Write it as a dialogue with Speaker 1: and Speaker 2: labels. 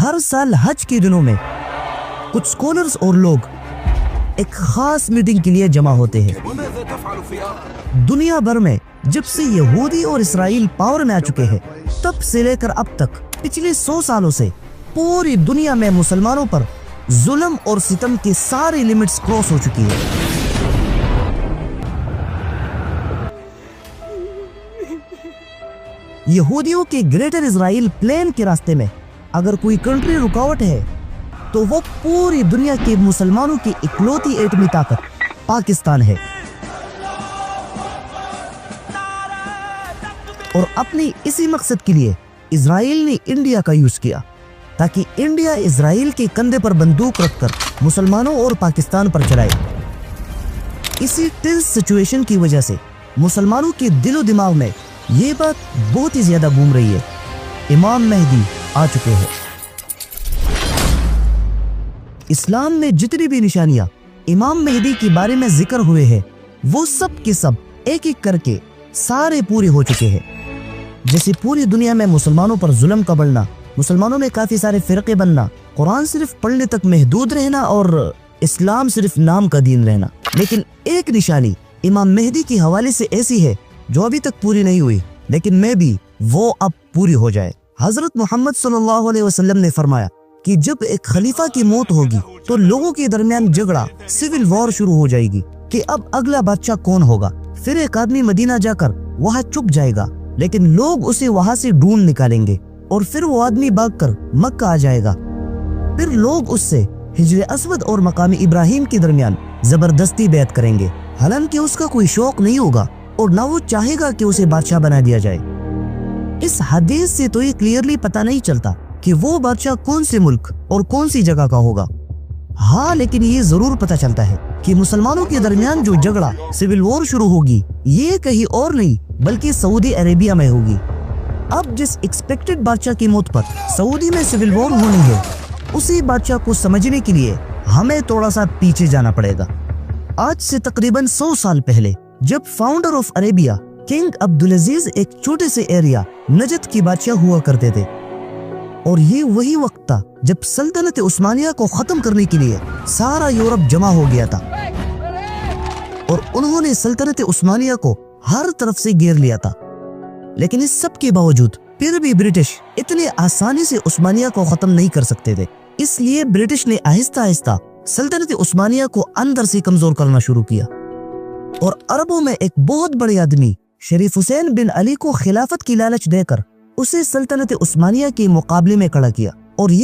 Speaker 1: ہر سال حج کے دنوں میں کچھ سکولرز اور لوگ ایک خاص میٹنگ کے لیے جمع ہوتے ہیں۔ دنیا بھر میں جب سے یہودی اور اسرائیل پاور میں آ چکے ہیں، تب سے لے کر اب تک پچھلے 100 سالوں سے پوری دنیا میں مسلمانوں پر ظلم اور ستم کی ساری لیمٹس کراس ہو چکی ہے۔ یہودیوں کے گریٹر اسرائیل پلان کے راستے میں اگر کوئی کنٹری رکاوٹ ہے تو وہ پوری دنیا کے مسلمانوں کی اکلوتی ایٹمی طاقت پاکستان ہے، اور اپنی اسی مقصد کے لیے اسرائیل نے انڈیا کا یوز کیا تاکہ انڈیا اسرائیل کے کندھے پر بندوق رکھ کر مسلمانوں اور پاکستان پر چلائے۔ اسی ٹینس سچویشن کی وجہ سے مسلمانوں کے دل و دماغ میں یہ بات بہت ہی زیادہ گھوم رہی ہے، امام مہدی آ چکے ہیں۔ اسلام میں جتنی بھی نشانیاں امام مہدی کے بارے میں ذکر ہوئے ہیں، وہ سب کے سب ایک ایک کر کے سارے پورے ہو چکے ہیں۔ جیسے پوری دنیا میں مسلمانوں پر ظلم کا بڑھنا، مسلمانوں میں کافی سارے فرقے بننا، قرآن صرف پڑھنے تک محدود رہنا اور اسلام صرف نام کا دین رہنا۔ لیکن ایک نشانی امام مہدی کے حوالے سے ایسی ہے جو ابھی تک پوری نہیں ہوئی، لیکن میں بھی وہ اب پوری ہو جائے۔ حضرت محمد صلی اللہ علیہ وسلم نے فرمایا کہ جب ایک خلیفہ کی موت ہوگی تو لوگوں کے درمیان جھگڑا، سول وار شروع ہو جائے گی کہ اب اگلا بادشاہ کون ہوگا۔ پھر ایک آدمی مدینہ جا کر وہاں چھپ جائے گا، لیکن لوگ اسے وہاں سے ڈھونڈ نکالیں گے، اور پھر وہ آدمی بھاگ کر مکہ آ جائے گا۔ پھر لوگ اس سے حجر اسود اور مقام ابراہیم کے درمیان زبردستی بیعت کریں گے، حالانکہ اس کا کوئی شوق نہیں ہوگا اور نہ وہ چاہے گا کہ اسے بادشاہ بنا دیا جائے۔ اس حدیث سے تو یہ کلیئرلی پتہ نہیں چلتا کہ وہ بادشاہ کون سے ملک اور کون سی جگہ کا ہوگا۔ ہاں، لیکن یہ ضرور پتہ چلتا ہے کہ مسلمانوں کے درمیان جو جھگڑا، سول وار شروع ہوگی، یہ کہیں اور نہیں بلکہ سعودی عربیہ میں ہوگی۔ اب جس ایکسپیکٹڈ بادشاہ کی موت پر سعودی میں سول وار ہونی ہے، اسی بادشاہ کو سمجھنے کے لیے ہمیں تھوڑا سا پیچھے جانا پڑے گا۔ آج سے تقریباً 100 سال پہلے جب founder of Arabia king Abdulaziz ایک چھوٹے سے ایریا نجد کی بادشاہ ہوا کرتے تھے، اور یہ وہی وقت تھا جب سلطنت عثمانیہ کو ختم کرنے کے لیے سارا یورپ جمع ہو گیا تھا، اور انہوں نے سلطنت عثمانیہ کو ہر طرف سے گھیر لیا تھا۔ لیکن اس سب کے باوجود پھر بھی برٹش اتنے آسانی سے عثمانیہ کو ختم نہیں کر سکتے تھے، اس لیے برٹش نے آہستہ آہستہ سلطنت عثمانیہ کو اندر سے کمزور کرنا شروع کیا، اور عربوں میں ایک بہت بڑے آدمی شریف حسین بن علی کو خلافت کی لالچ دے کر اسے سلطنت عثمانیہ کے مقابلے میں کھڑا کیا، اور یہ